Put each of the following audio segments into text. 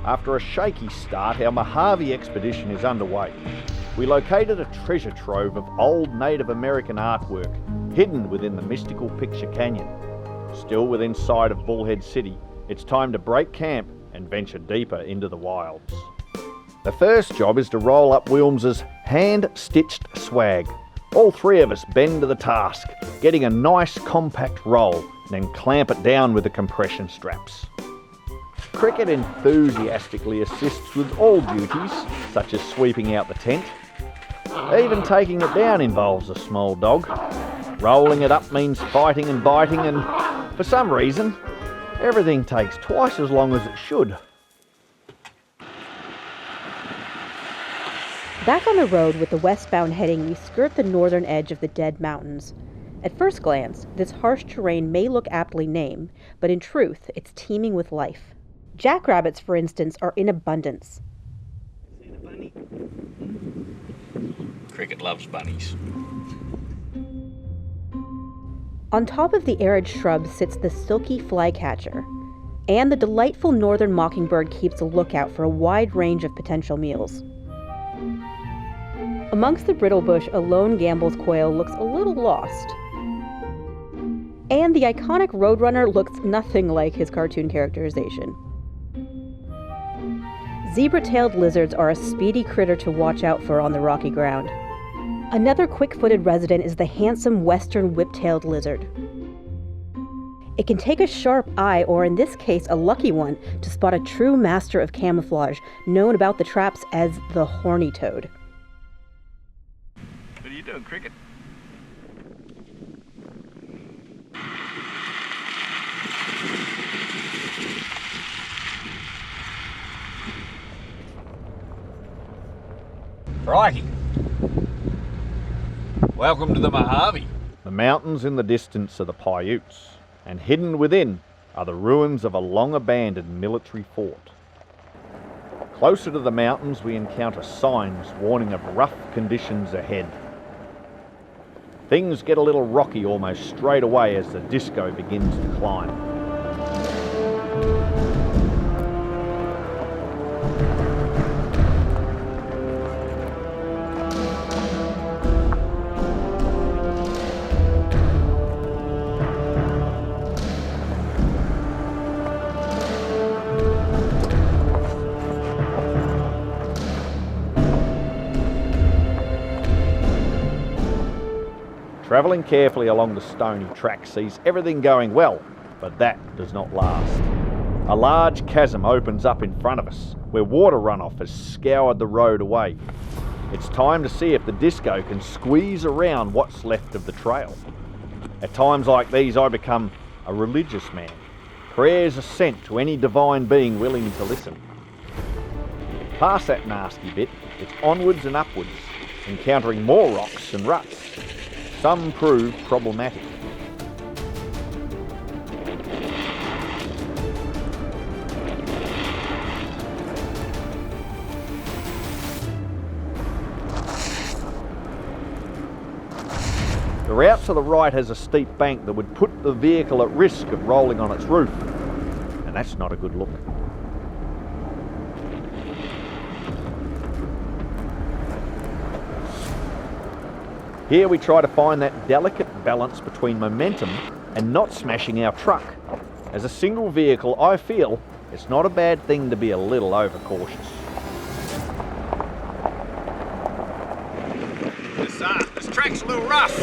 After a shaky start, our Mojave expedition is underway. We located a treasure trove of old Native American artwork hidden within the mystical Picture Canyon. Still within sight of Bullhead City, it's time to break camp and venture deeper into the wilds. The first job is to roll up Wilms's hand-stitched swag. All three of us bend to the task, getting a nice compact roll, then clamp it down with the compression straps. Cricket enthusiastically assists with all duties, such as sweeping out the tent. Even taking it down involves a small dog. Rolling it up means fighting and biting, and for some reason, everything takes twice as long as it should. Back on the road with the westbound heading, we skirt the northern edge of the Dead Mountains. At first glance, this harsh terrain may look aptly named, but in truth, it's teeming with life. Jackrabbits, for instance, are in abundance. See the bunny? Cricket loves bunnies. On top of the arid shrubs sits the silky flycatcher, and the delightful northern mockingbird keeps a lookout for a wide range of potential meals. Amongst the brittle bush, a lone Gambel's quail looks a little lost. And the iconic Roadrunner looks nothing like his cartoon characterization. Zebra-tailed lizards are a speedy critter to watch out for on the rocky ground. Another quick-footed resident is the handsome western whip-tailed lizard. It can take a sharp eye, or in this case a lucky one, to spot a true master of camouflage, known about the traps as the horny toad. What are you doing, Cricket? Crikey! Welcome to the Mojave. The mountains in the distance are the Paiutes, and hidden within are the ruins of a long-abandoned military fort. Closer to the mountains, we encounter signs warning of rough conditions ahead. Things get a little rocky almost straight away as the disco begins to climb. Travelling carefully along the stony track sees everything going well, but that does not last. A large chasm opens up in front of us, where water runoff has scoured the road away. It's time to see if the disco can squeeze around what's left of the trail. At times like these, I become a religious man. Prayers are sent to any divine being willing to listen. Past that nasty bit, it's onwards and upwards, encountering more rocks and ruts. Some prove problematic. The route to the right has a steep bank that would put the vehicle at risk of rolling on its roof, and that's not a good look. Here we try to find that delicate balance between momentum and not smashing our truck. As a single vehicle, I feel it's not a bad thing to be a little overcautious. This track's a little rough.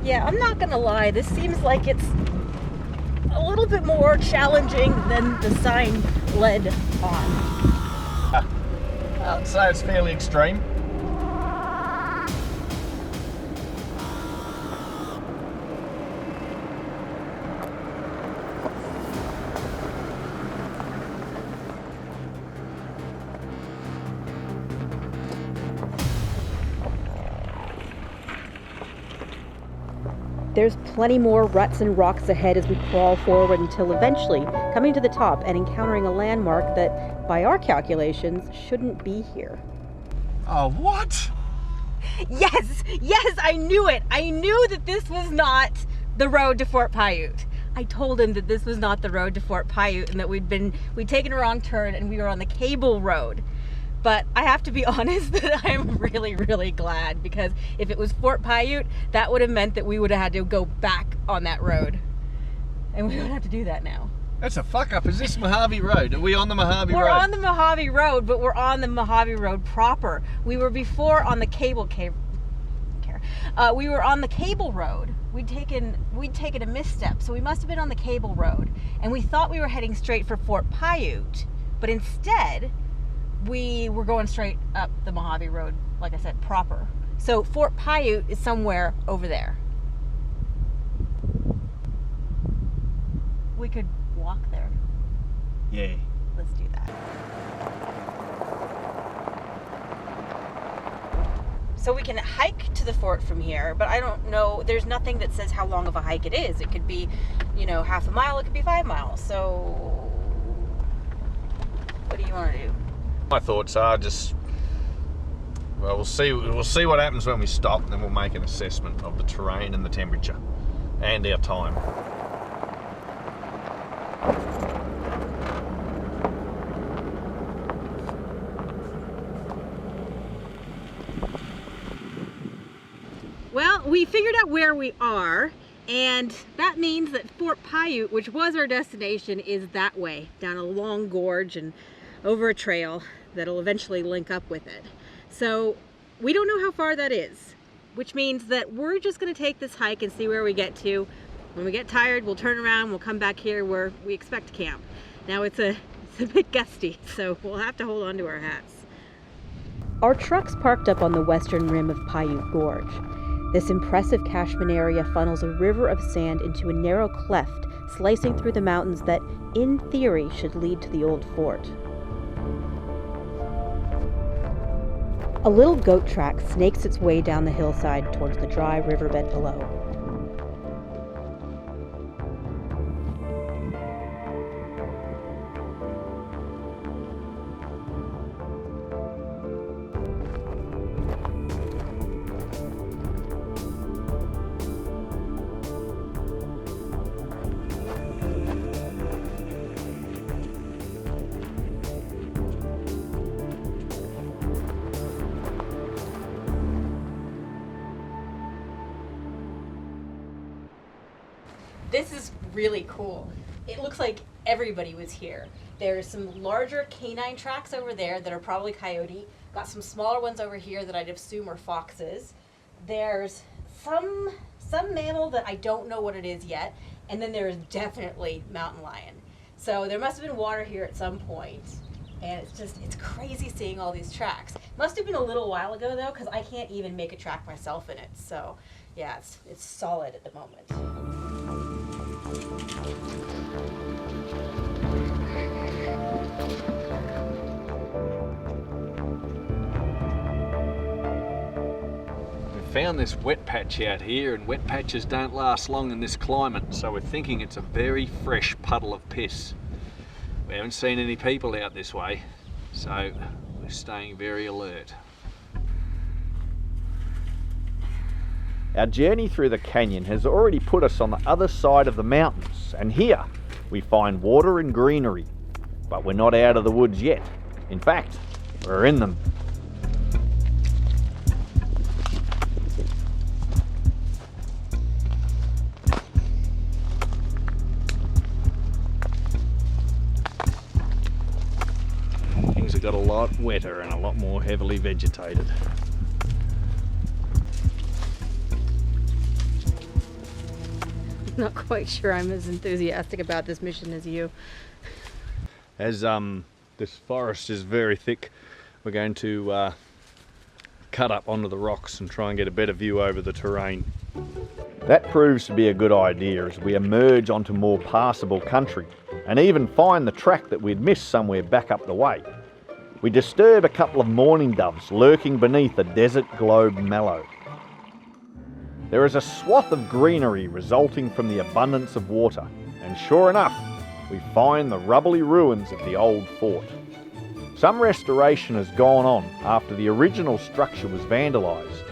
Yeah, I'm not gonna lie, this seems like it's a little bit more challenging than the sign led on. I'd say it's fairly extreme. There's plenty more ruts and rocks ahead as we crawl forward until eventually coming to the top and encountering a landmark that, by our calculations, shouldn't be here. Oh, what? Yes, I knew it. I knew that this was not the road to Fort Paiute. I told him that this was not the road to Fort Paiute and that we'd taken a wrong turn and we were on the cable road. But I have to be honest that I'm really, really glad, because if it was Fort Paiute, that would have meant that we would have had to go back on that road. And we don't have to do that now. That's a fuck up. Is this Mojave Road? Are we on the Mojave Road? We're on the Mojave Road, but we're on the Mojave Road proper. We were before on the we were on the cable road. We'd taken a misstep, so we must have been on the cable road. And we thought we were heading straight for Fort Paiute, but instead we were going straight up the Mojave Road, like I said, proper. So Fort Paiute is somewhere over there. We could walk there. Yeah. Let's do that. So we can hike to the fort from here, but I don't know, there's nothing that says how long of a hike it is. It could be, half a mile, it could be 5 miles. So what do you want to do? My thoughts are we'll see what happens when we stop, and then we'll make an assessment of the terrain and the temperature and our time. Well, we figured out where we are, and that means that Fort Paiute, which was our destination, is that way, down a long gorge and over a trail that'll eventually link up with it. So we don't know how far that is, which means that we're just going to take this hike and see where we get to. When we get tired, we'll turn around, we'll come back here where we expect to camp. Now it's a bit gusty, so we'll have to hold on to our hats. Our truck's parked up on the western rim of Paiute Gorge. This impressive Cashman area funnels a river of sand into a narrow cleft, slicing through the mountains that, in theory, should lead to the old fort. A little goat track snakes its way down the hillside towards the dry riverbed below. This is really cool. It looks like everybody was here. There's some larger canine tracks over there that are probably coyote. Got some smaller ones over here that I'd assume are foxes. There's some mammal that I don't know what it is yet. And then there's definitely mountain lion. So there must have been water here at some point. And it's crazy seeing all these tracks. Must have been a little while ago though, because I can't even make a track myself in it. So yeah, it's solid at the moment. We found this wet patch out here, and wet patches don't last long in this climate, so we're thinking it's a very fresh puddle of piss. We haven't seen any people out this way, so we're staying very alert. Our journey through the canyon has already put us on the other side of the mountains, and here we find water and greenery. But we're not out of the woods yet. In fact, we're in them. Things have got a lot wetter and a lot more heavily vegetated. Not quite sure I'm as enthusiastic about this mission as you. As this forest is very thick, we're going to cut up onto the rocks and try and get a better view over the terrain. That proves to be a good idea as we emerge onto more passable country and even find the track that we'd missed somewhere back up the way. We disturb a couple of mourning doves lurking beneath a desert globe mallow. There is a swath of greenery resulting from the abundance of water, and sure enough, we find the rubbly ruins of the old fort. Some restoration has gone on after the original structure was vandalised.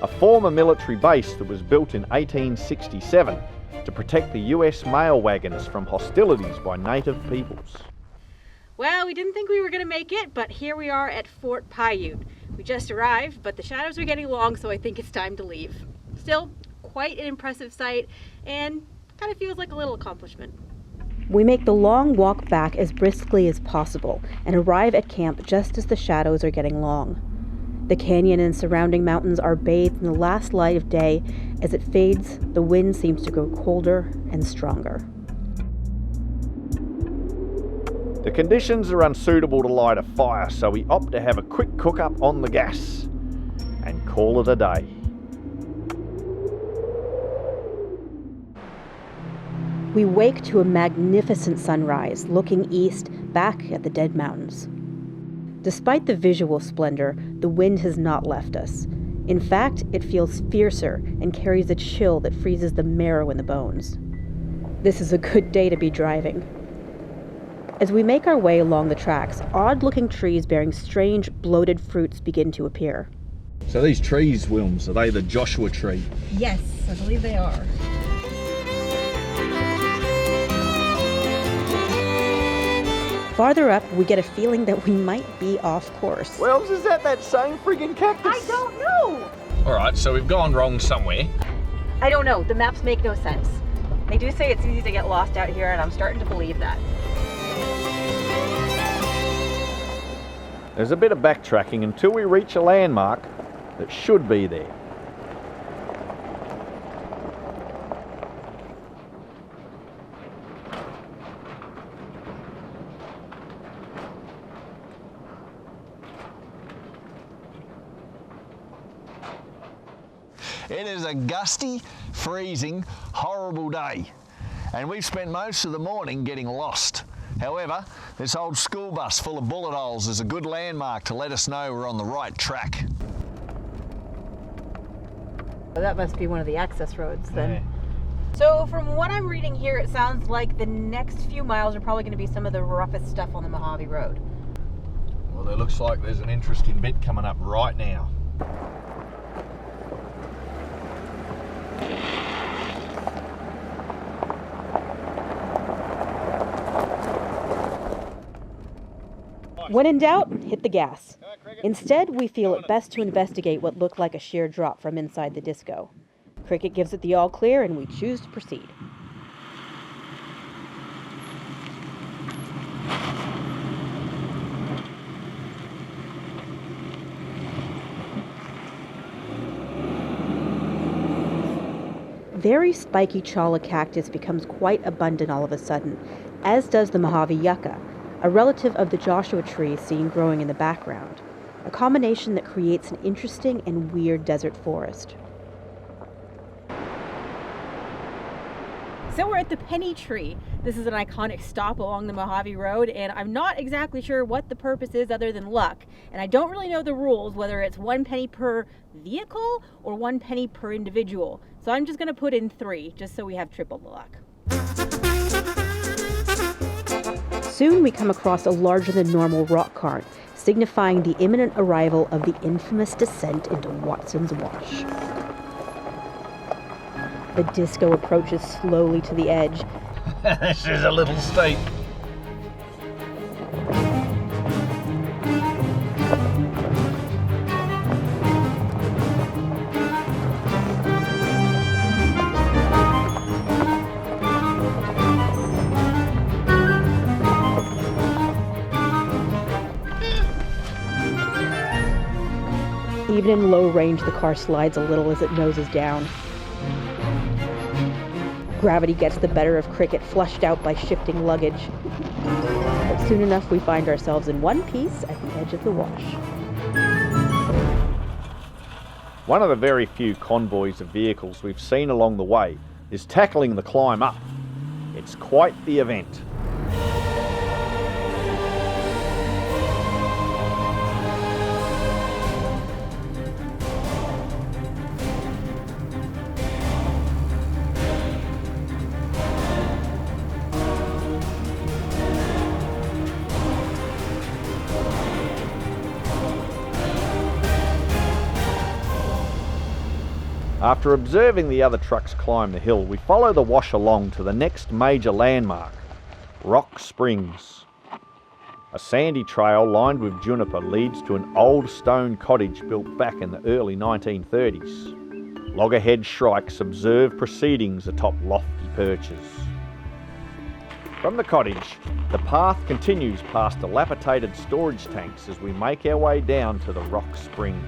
A former military base that was built in 1867 to to protect the US mail wagons from hostilities by native peoples. Well, we didn't think we were going to make it, but here we are at Fort Paiute. We just arrived, but the shadows are getting long, so I think it's time to leave. Still, quite an impressive sight, and kind of feels like a little accomplishment. We make the long walk back as briskly as possible and arrive at camp just as the shadows are getting long. The canyon and surrounding mountains are bathed in the last light of day. As it fades, the wind seems to grow colder and stronger. The conditions are unsuitable to light a fire, so we opt to have a quick cook-up on the gas and call it a day. We wake to a magnificent sunrise, looking east, back at the Dead Mountains. Despite the visual splendor, the wind has not left us. In fact, it feels fiercer and carries a chill that freezes the marrow in the bones. This is a good day to be driving. As we make our way along the tracks, odd-looking trees bearing strange, bloated fruits begin to appear. So these trees, Wilms, are they the Joshua tree? Yes, I believe they are. Farther up, we get a feeling that we might be off course. Well, is that same friggin' cactus? I don't know! All right, so we've gone wrong somewhere. I don't know. The maps make no sense. They do say it's easy to get lost out here, and I'm starting to believe that. There's a bit of backtracking until we reach a landmark that should be there. It is a gusty, freezing, horrible day, and we've spent most of the morning getting lost. However, this old school bus full of bullet holes is a good landmark to let us know we're on the right track. That must be one of the access roads then. Yeah. So from what I'm reading here, it sounds like the next few miles are probably going to be some of the roughest stuff on the Mojave Road. Well, it looks like there's an interesting bit coming up right now. When in doubt, hit the gas. Instead, we feel it best to investigate what looked like a sheer drop from inside the disco. Cricket gives it the all clear, and we choose to proceed. Very spiky chala cactus becomes quite abundant all of a sudden, as does the Mojave yucca, a relative of the Joshua tree seen growing in the background, a combination that creates an interesting and weird desert forest. So we're at the Penny Tree. This is an iconic stop along the Mojave Road, and I'm not exactly sure what the purpose is other than luck. And I don't really know the rules, whether it's 1 penny per vehicle or 1 penny per individual. So I'm just gonna put in 3, just so we have triple the luck. Soon we come across a larger than normal rock cairn, signifying the imminent arrival of the infamous descent into Watson's Wash. The disco approaches slowly to the edge. This is a little steep. Even in low range, the car slides a little as it noses down. Gravity gets the better of Cricket, flushed out by shifting luggage. But soon enough, we find ourselves in one piece at the edge of the wash. One of the very few convoys of vehicles we've seen along the way is tackling the climb up. It's quite the event. After observing the other trucks climb the hill, we follow the wash along to the next major landmark, Rock Springs. A sandy trail lined with juniper leads to an old stone cottage built back in the early 1930s. Loggerhead shrikes observe proceedings atop lofty perches. From the cottage, the path continues past dilapidated storage tanks as we make our way down to the rock spring.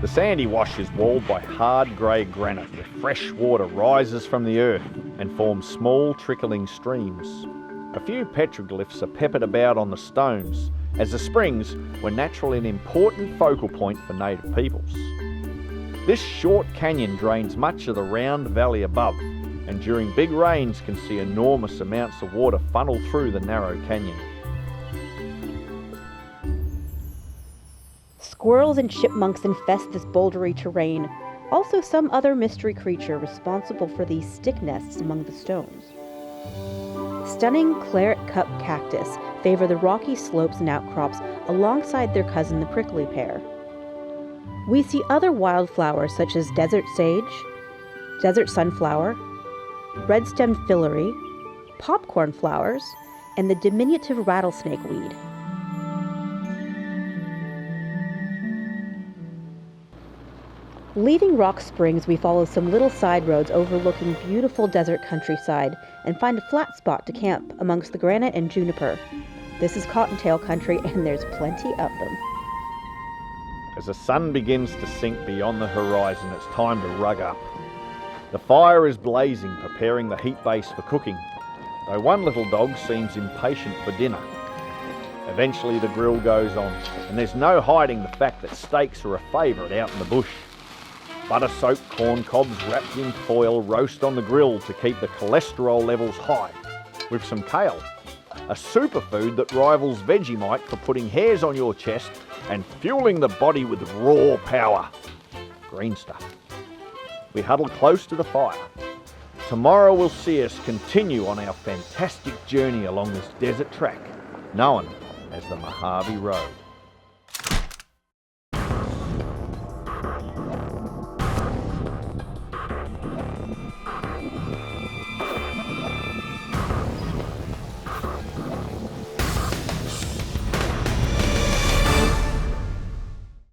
The sandy wash is walled by hard grey granite where fresh water rises from the earth and forms small trickling streams. A few petroglyphs are peppered about on the stones, as the springs were naturally an important focal point for native peoples. This short canyon drains much of the round valley above, and during big rains can see enormous amounts of water funnel through the narrow canyon. Squirrels and chipmunks infest this bouldery terrain, also some other mystery creature responsible for these stick nests among the stones. Stunning claret cup cactus favor the rocky slopes and outcrops alongside their cousin the prickly pear. We see other wildflowers such as desert sage, desert sunflower, red-stemmed fillory, popcorn flowers, and the diminutive rattlesnake weed. Leaving Rock Springs, we follow some little side roads overlooking beautiful desert countryside and find a flat spot to camp amongst the granite and juniper. This is cottontail country and there's plenty of them. As the sun begins to sink beyond the horizon, it's time to rug up. The fire is blazing, preparing the heat base for cooking, though one little dog seems impatient for dinner. Eventually the grill goes on, and there's no hiding the fact that steaks are a favourite out in the bush. Butter-soaked corn cobs wrapped in foil roast on the grill to keep the cholesterol levels high, with some kale, a superfood that rivals Vegemite for putting hairs on your chest and fueling the body with raw power. Green stuff. We huddle close to the fire. Tomorrow will see us continue on our fantastic journey along this desert track, known as the Mojave Road.